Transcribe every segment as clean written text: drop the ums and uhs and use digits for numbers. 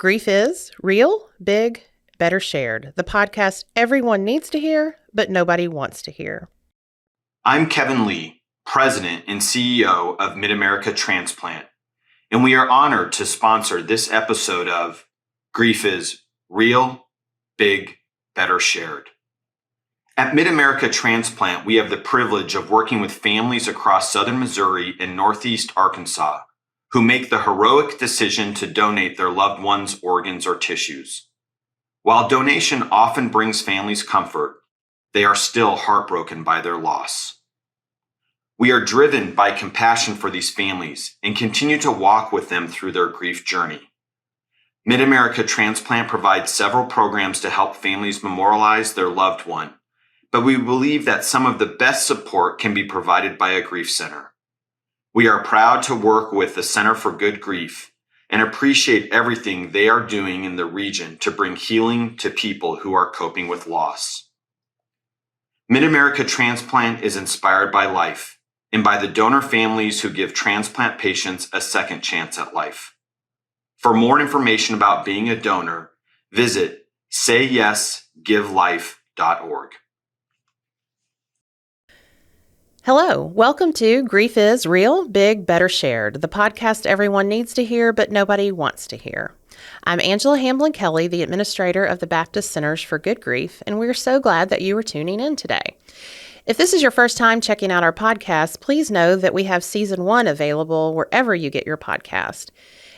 Grief is real, big, better shared. The podcast everyone needs to hear, but nobody wants to hear. I'm Kevin Lee, President and CEO of Mid-America Transplant, and we are honored to sponsor this episode of Grief is Real, Big, Better Shared. At Mid-America Transplant, we have the privilege of working with families across southern Missouri and northeast Arkansas who make the heroic decision to donate their loved ones' organs or tissues. While donation often brings families comfort, they are still heartbroken by their loss. We are driven by compassion for these families and continue to walk with them through their grief journey. Mid-America Transplant provides several programs to help families memorialize their loved one, but we believe that some of the best support can be provided by a grief center. We are proud to work with the Center for Good Grief and appreciate everything they are doing in the region to bring healing to people who are coping with loss. Mid-America Transplant is inspired by life and by the donor families who give transplant patients a second chance at life. For more information about being a donor, visit sayyesgivelife.org. Hello, welcome to Grief is Real, Big, Better Shared, the podcast everyone needs to hear, but nobody wants to hear. I'm Angela Hamblin-Kelly, the administrator of the Baptist Centers for Good Grief, and we're so glad that you are tuning in today. If this is your first time checking out our podcast, please know that we have Season 1 available wherever you get your podcast.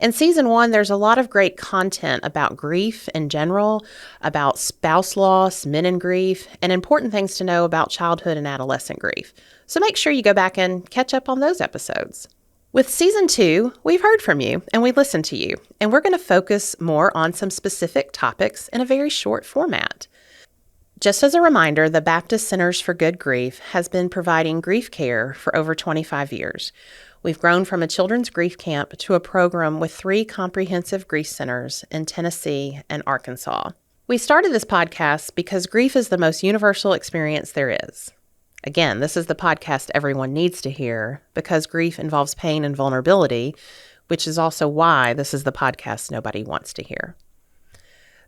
In Season 1, there's a lot of great content about grief in general, about spouse loss, men in grief, and important things to know about childhood and adolescent grief. So make sure you go back and catch up on those episodes. With Season 2, we've heard from you and we listened to you, and we're going to focus more on some specific topics in a very short format. Just as a reminder, the Baptist Centers for Good Grief has been providing grief care for over 25 years. We've grown from a children's grief camp to a program with 3 comprehensive grief centers in Tennessee and Arkansas. We started this podcast because grief is the most universal experience there is. Again, this is the podcast everyone needs to hear because grief involves pain and vulnerability, which is also why this is the podcast nobody wants to hear.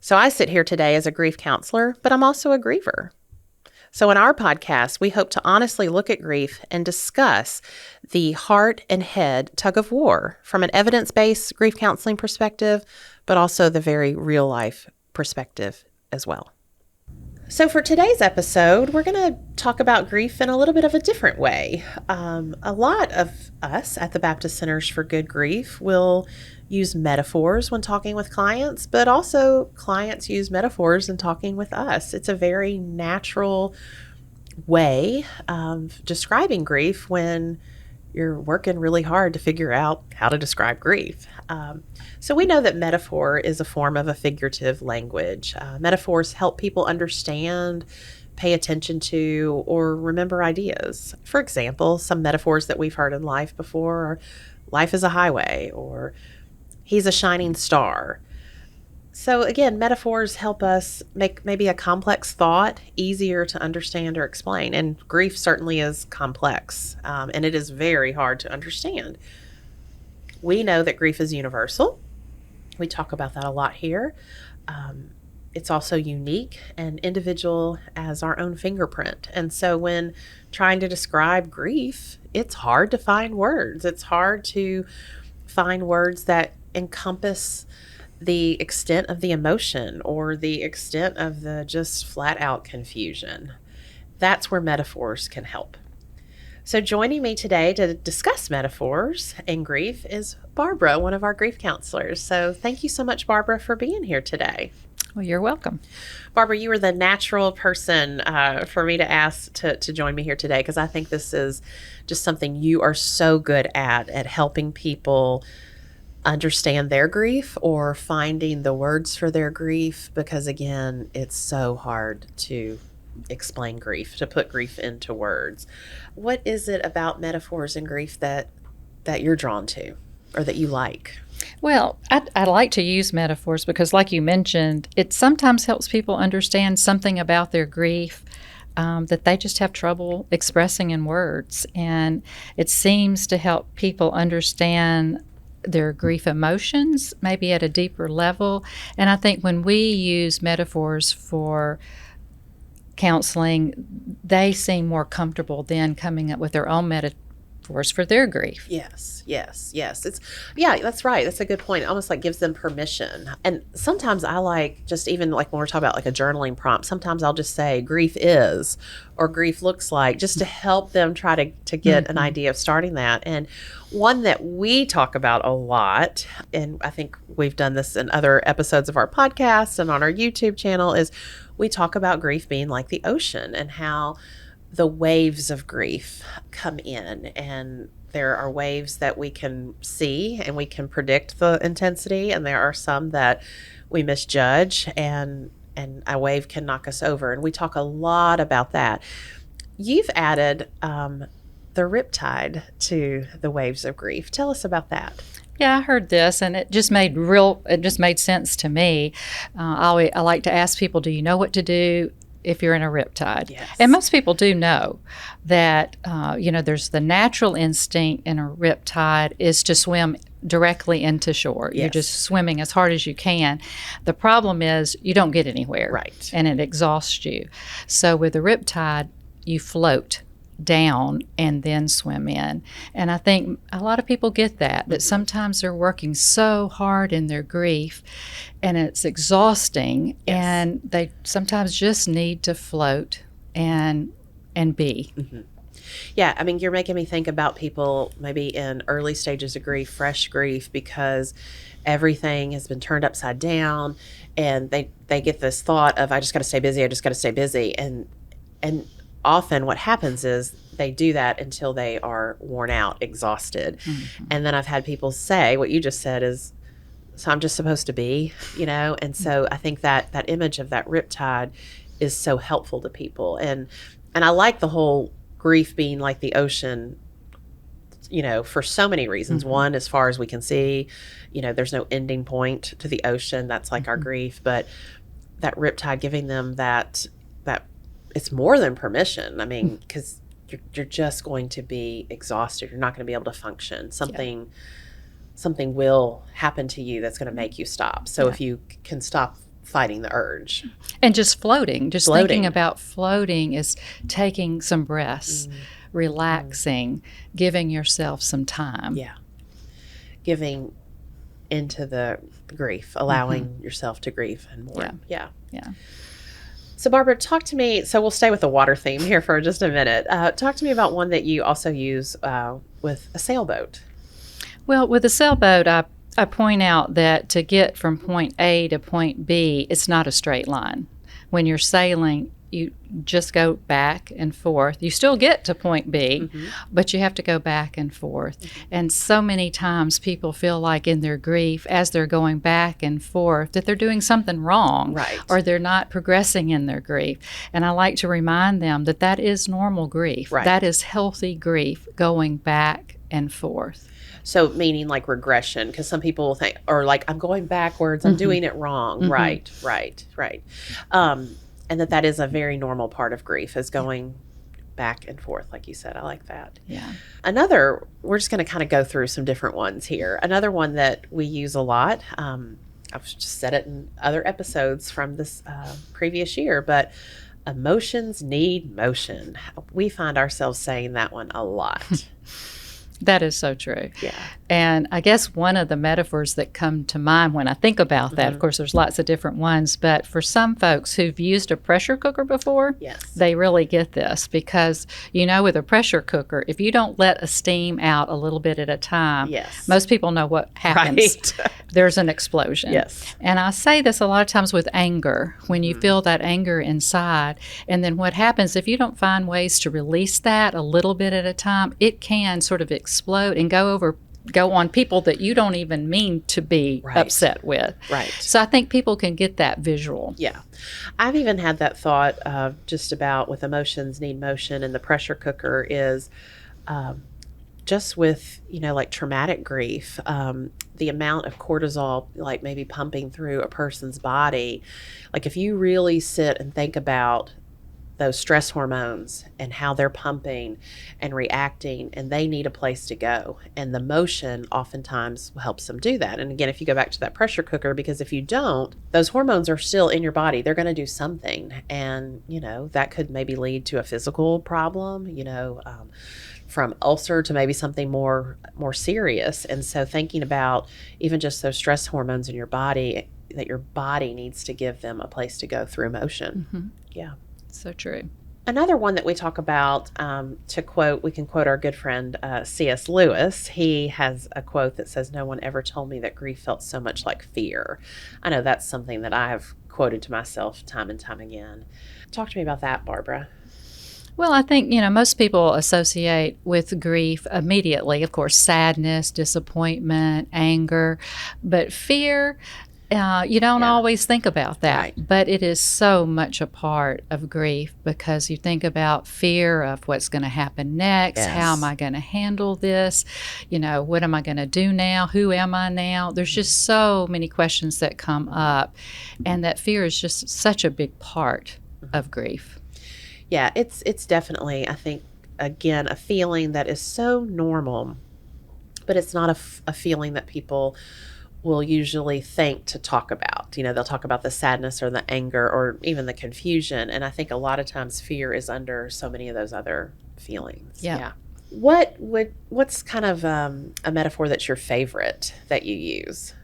So I sit here today as a grief counselor, but I'm also a griever. So in our podcast, we hope to honestly look at grief and discuss the heart and head tug of war from an evidence-based grief counseling perspective, but also the very real-life perspective as well. So for today's episode, we're going to talk about grief in a little bit of a different way. A lot of us at the Baptist Centers for Good Grief will use metaphors when talking with clients, but also clients use metaphors in talking with us. It's a very natural way of describing grief when you're working really hard to figure out how to describe grief. So we know that metaphor is a form of a figurative language. Metaphors help people understand, pay attention to, or remember ideas. For example, some metaphors that we've heard in life before are life is a highway, or he's a shining star. So again, metaphors help us make maybe a complex thought easier to understand or explain. And grief certainly is complex, and it is very hard to understand. We know that grief is universal. We talk about that a lot here. It's also unique and individual as our own fingerprint. And so when trying to describe grief, it's hard to find words. It's hard to find words that encompass the extent of the emotion or the extent of the just flat out confusion. That's where metaphors can help. So joining me today to discuss metaphors and grief is Barbara, one of our grief counselors. So thank you so much, Barbara, for being here today. Well, you're welcome. Barbara, you were the natural person for me to ask to join me here today because I think this is just something you are so good at helping people understand their grief or finding the words for their grief, because again, it's so hard to explain grief, to put grief into words. What is it about metaphors and grief that you're drawn to or that you like? Well, I like to use metaphors because, like you mentioned, it sometimes helps people understand something about their grief that they just have trouble expressing in words. And it seems to help people understand their grief emotions, maybe at a deeper level. And I think when we use metaphors for counseling, they seem more comfortable then coming up with their own metaphors for their grief. Yes. That's right. That's a good point. It almost like gives them permission. And sometimes I like, just even like when we're talking about like a journaling prompt, sometimes I'll just say grief is, or grief looks like, just to help them try to get an idea of starting that. And one that we talk about a lot, and I think we've done this in other episodes of our podcast and on our YouTube channel, is we talk about grief being like the ocean and how the waves of grief come in, and there are waves that we can see and we can predict the intensity, and there are some that we misjudge, and a wave can knock us over. And we talk a lot about that. You've added the riptide to the waves of grief. Tell us about that. Yeah, I heard this, and it just made sense to me. I like to ask people, do you know what to do if you're in a riptide? Yes. And most people do know that, there's the natural instinct in a riptide is to swim directly into shore. Yes. You're just swimming as hard as you can. The problem is you don't get anywhere. Right. And it exhausts you. So with a riptide, you float down and then swim in. And I think a lot of people get that sometimes they're working so hard in their grief and it's exhausting. Yes. And they sometimes just need to float and be. Mm-hmm. Yeah, I mean, you're making me think about people maybe in early stages of grief, fresh grief, because everything has been turned upside down, and they get this thought of, I just got to stay busy, and often what happens is they do that until they are worn out, exhausted. Mm-hmm. And then I've had people say, what you just said is, so I'm just supposed to be, and so I think that image of that riptide is so helpful to people. And I like the whole grief being like the ocean, for so many reasons. Mm-hmm. One, as far as we can see, there's no ending point to the ocean. That's like our grief. But that riptide, giving them that it's more than permission. I mean, because you're just going to be exhausted. You're not going to be able to function. Something will happen to you that's going to make you stop. So if you can stop fighting the urge. And just floating. Thinking about floating is taking some breaths, relaxing, giving yourself some time. Yeah. Giving into the grief, allowing yourself to grieve and more. Yeah. So Barbara, talk to me. So we'll stay with the water theme here for just a minute. Talk to me about one that you also use with a sailboat. Well, with a sailboat, I point out that to get from point A to point B, it's not a straight line. When you're sailing, you just go back and forth. You still get to point B, but you have to go back and forth. And so many times people feel like in their grief, as they're going back and forth, that they're doing something wrong, right, or they're not progressing in their grief. And I like to remind them that is normal grief. Right. That is healthy grief, going back and forth. So meaning like regression, because some people will think, or like, I'm going backwards, I'm doing it wrong. Right. And that is a very normal part of grief, is going back and forth, like you said. I like that. Yeah. Another, we're just going to kind of go through some different ones here. Another one that we use a lot, I've just said it in other episodes from this previous year, but emotions need motion. We find ourselves saying that one a lot. That is so true. Yeah. And I guess one of the metaphors that come to mind when I think about that, of course, there's lots of different ones, but for some folks who've used a pressure cooker before, yes, they really get this, because, with a pressure cooker, if you don't let a steam out a little bit at a time, yes, most people know what happens. Right. There's an explosion. Yes. And I say this a lot of times with anger, when you feel that anger inside, and then what happens if you don't find ways to release that a little bit at a time, it can sort of explode and go on people that you don't even mean to be upset with. Right. So I think people can get that visual. Yeah. I've even had that thought just about with emotions need motion, and the pressure cooker is just with, like traumatic grief, the amount of cortisol, like maybe pumping through a person's body. Like if you really sit and think about those stress hormones and how they're pumping and reacting, and they need a place to go. And the motion oftentimes helps them do that. And again, if you go back to that pressure cooker, because if you don't, those hormones are still in your body. They're going to do something. And, that could maybe lead to a physical problem, from ulcer to maybe something more serious. And so thinking about even just those stress hormones in your body, that your body needs to give them a place to go through motion. Mm-hmm. Yeah. So true. Another one that we talk about, we can quote our good friend C.S. Lewis. He has a quote that says, "No one ever told me that grief felt so much like fear." I know that's something that I have quoted to myself time and time again. Talk to me about that, Barbara. Well, I think, most people associate with grief immediately, of course, sadness, disappointment, anger, but fear, you don't always think about that, right. But it is so much a part of grief because you think about fear of what's going to happen next. Yes. How am I going to handle this? What am I going to do now? Who am I now? There's just so many questions that come up, and that fear is just such a big part of grief. Yeah, it's definitely, I think, again, a feeling that is so normal, but it's not a feeling that people will usually think to talk about. They'll talk about the sadness or the anger or even the confusion. And I think a lot of times fear is under so many of those other feelings. Yeah. What's kind of a metaphor that's your favorite that you use?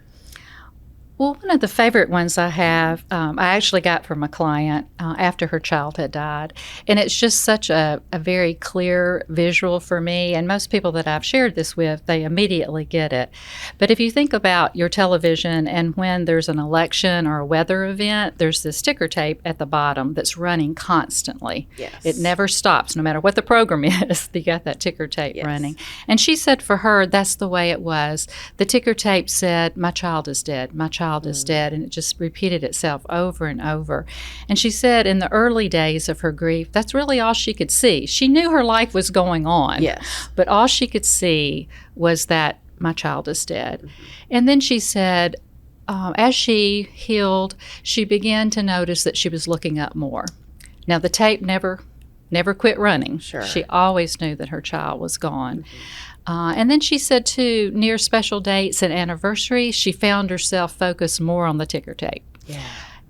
Well, one of the favorite ones I have, I actually got from a client after her child had died. And it's just such a very clear visual for me. And most people that I've shared this with, they immediately get it. But if you think about your television and when there's an election or a weather event, there's this ticker tape at the bottom that's running constantly. Yes. It never stops, no matter what the program is. You got that ticker tape running. And she said for her, that's the way it was. The ticker tape said, "My child is dead. My child is dead," and it just repeated itself over and over. And she said in the early days of her grief, that's really all she could see. She knew her life was going on, yes, but all she could see was that my child is dead. Mm-hmm. And then she said, as she healed, she began to notice that she was looking up more. Now, the tape never quit running. Sure. She always knew that her child was gone. Mm-hmm. And then she said, too, near special dates and anniversaries, she found herself focused more on the ticker tape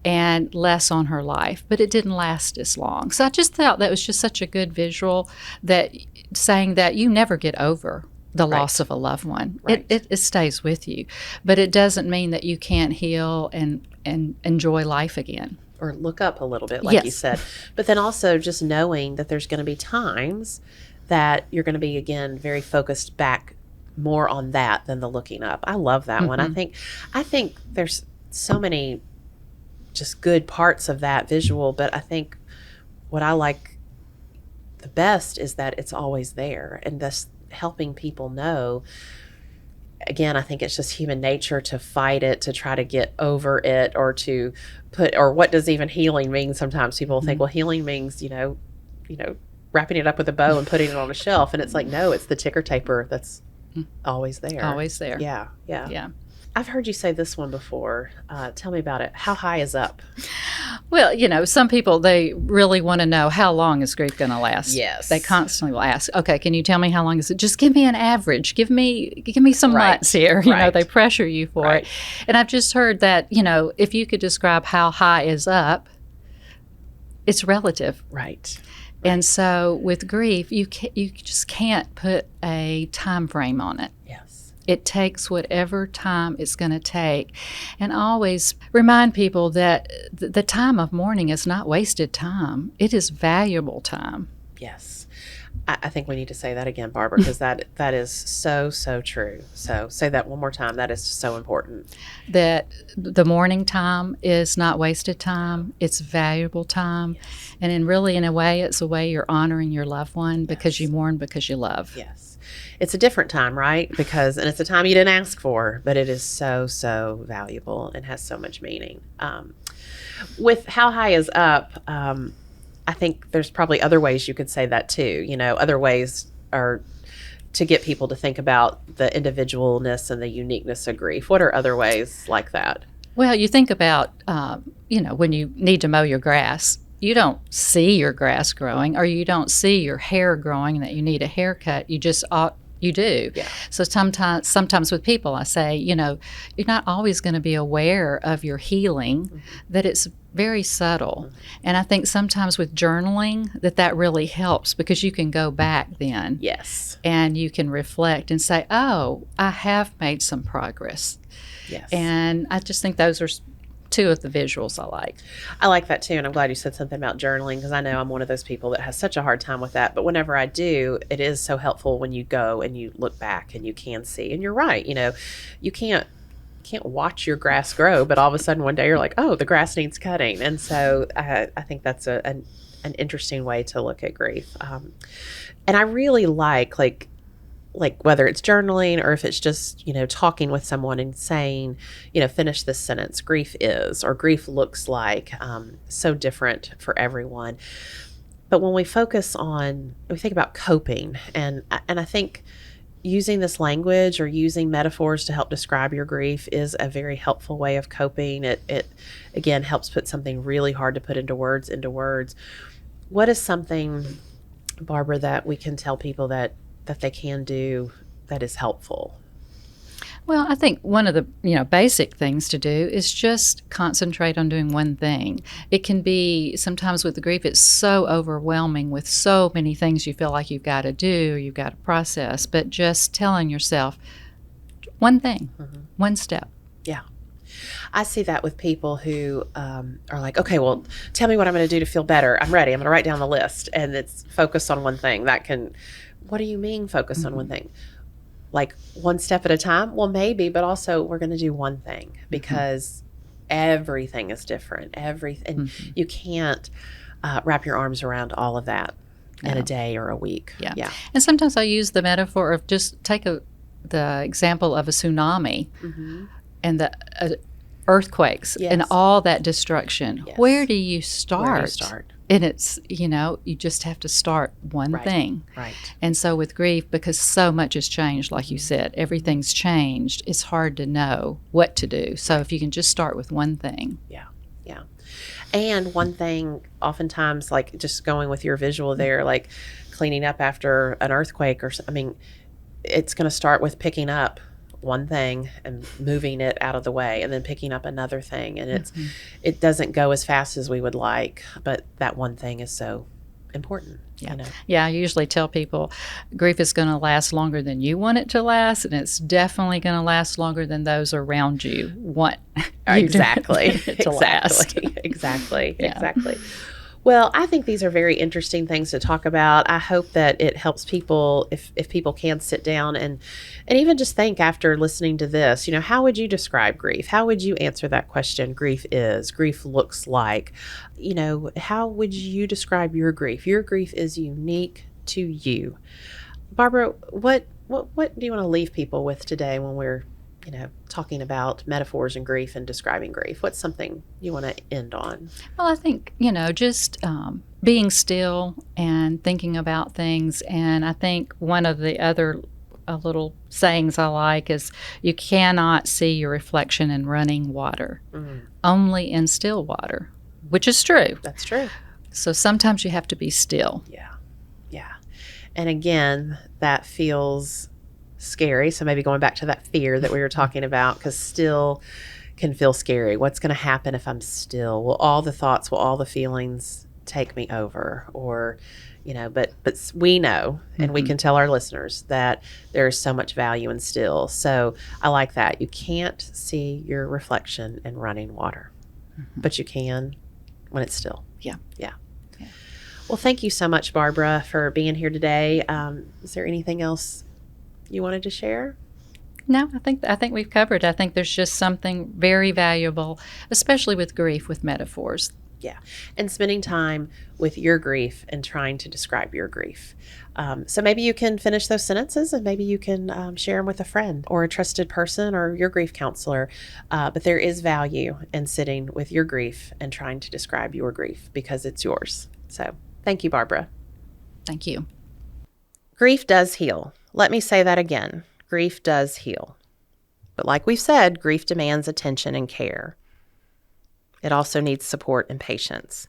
and less on her life. But it didn't last as long. So I just thought that was just such a good visual, that saying that you never get over the loss of a loved one. Right. It stays with you. But it doesn't mean that you can't heal and enjoy life again. Or look up a little bit, like you said. But then also just knowing that there's going to be times that you're going to be, again, very focused back more on that than the looking up. I love that one. I think there's so many just good parts of that visual, but I think what I like the best is that it's always there, and thus helping people know. Again, I think it's just human nature to fight it, to try to get over it, or to or what does even healing mean? Sometimes people think, well, healing means, wrapping it up with a bow and putting it on a shelf. And it's like, no, it's the ticker taper that's always there. Always there. Yeah. I've heard you say this one before. Tell me about it. How high is up? Well, some people, they really want to know, how long is grief going to last? Yes. They constantly will ask, okay, can you tell me how long is it? Just give me an average. Give me some months here. They pressure you for it. And I've just heard that, if you could describe how high is up, it's relative. Right. And so with grief, you just can't put a time frame on it. Yes. It takes whatever time it's going to take. And always remind people that the time of mourning is not wasted time. It is valuable time. Yes. I think we need to say that again, Barbara, because that is so, so true. So say that one more time. That is so important. That the mourning time is not wasted time. It's valuable time. Yes. And in a way, it's a way you're honoring your loved one because you mourn because you love. Yes. It's a different time, right? And it's a time you didn't ask for, but it is so, so valuable and has so much meaning. With how high is up, I think there's probably other ways you could say that too. Other ways are to get people to think about the individualness and the uniqueness of grief. What are other ways like that? Well, you think about, when you need to mow your grass, you don't see your grass growing, or you don't see your hair growing that you need a haircut. You just you do. Yeah. So sometimes with people, I say, you're not always going to be aware of your healing, that it's very subtle. And I think sometimes with journaling that really helps, because you can go back then. Yes. And you can reflect and say, oh, I have made some progress. Yes. And I just think those are two of the visuals I like. I like that too, and I'm glad you said something about journaling, because I know I'm one of those people that has such a hard time with that. But whenever I do, it is so helpful when you go and you look back and you can see. And you're right, you can't watch your grass grow, but all of a sudden one day you're like, oh, the grass needs cutting. And so I think that's an interesting way to look at grief. And I really like whether it's journaling or if it's just, talking with someone and saying, finish this sentence, grief is, or grief looks like, so different for everyone. But when we think about coping, and I think using this language or using metaphors to help describe your grief is a very helpful way of coping. It again helps put something really hard to put into words. What is something, Barbara, that we can tell people that they can do that is helpful? Well, I think one of the basic things to do is just concentrate on doing one thing. It can be, sometimes with the grief, it's so overwhelming with so many things you feel like you've got to do, you've got to process, but just telling yourself one thing, one step. Yeah. I see that with people who are like, okay, well, tell me what I'm going to do to feel better. I'm ready. I'm going to write down the list. And it's focused on one thing. What do you mean focus on one thing? Like one step at a time? Well, maybe, but also we're going to do one thing, because everything is different. Everything. You can't wrap your arms around all of that in a day or a week. Yeah. And sometimes I use the metaphor of just take the example of a tsunami and the earthquakes and all that destruction. Yes. Where do you start? And it's, you just have to start one thing. Right. And so with grief, because so much has changed, like you said, everything's changed, it's hard to know what to do. So if you can just start with one thing. Yeah. And one thing, oftentimes, like just going with your visual there, like cleaning up after an earthquake it's going to start with picking up one thing and moving it out of the way, and then picking up another thing. And it doesn't go as fast as we would like, but that one thing is so important. Yeah, I usually tell people grief is going to last longer than you want it to last, and it's definitely going to last longer than those around you want Exactly. to last. Exactly. Yeah. Exactly. Well, I think these are very interesting things to talk about. I hope that it helps people, if people can sit down and even just think after listening to this, how would you describe grief? How would you answer that question? Grief looks like, how would you describe your grief? Your grief is unique to you. Barbara, what do you want to leave people with today when we're talking about metaphors and grief and describing grief? What's something you want to end on? Well, I think, just being still and thinking about things. And I think one of the other little sayings I like is, you cannot see your reflection in running water, only in still water, which is true. That's true. So sometimes you have to be still. Yeah. And again, that feels scary. So maybe going back to that fear that we were talking about, because still can feel scary. What's going to happen if I'm still? Will all the thoughts, will all the feelings take me over? Or, but we know, and we can tell our listeners that there is so much value in still. So I like that. You can't see your reflection in running water, but you can when it's still. Yeah. Well, thank you so much, Barbara, for being here today. Is there anything else you wanted to share? No, I think we've covered. I think there's just something very valuable, especially with grief, with metaphors. Yeah, and spending time with your grief and trying to describe your grief. So maybe you can finish those sentences, and maybe you can share them with a friend or a trusted person or your grief counselor. But there is value in sitting with your grief and trying to describe your grief, because it's yours. So thank you, Barbara. Thank you. Grief does heal. Let me say that again. Grief does heal. But like we've said, grief demands attention and care. It also needs support and patience.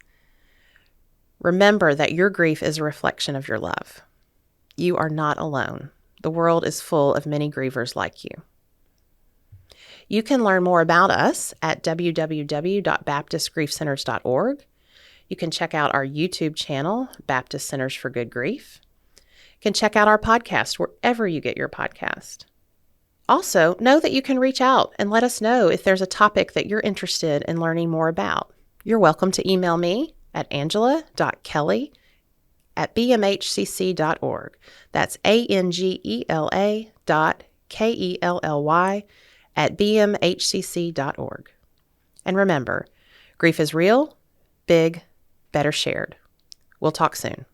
Remember that your grief is a reflection of your love. You are not alone. The world is full of many grievers like you. You can learn more about us at www.baptistgriefcenters.org. You can check out our YouTube channel, Baptist Centers for Good Grief. You can check out our podcast wherever you get your podcast. Also, know that you can reach out and let us know if there's a topic that you're interested in learning more about. You're welcome to email me at angela.kelly@bmhcc.org. That's angela.kelly@bmhcc.org. And remember, grief is real, big, better shared. We'll talk soon.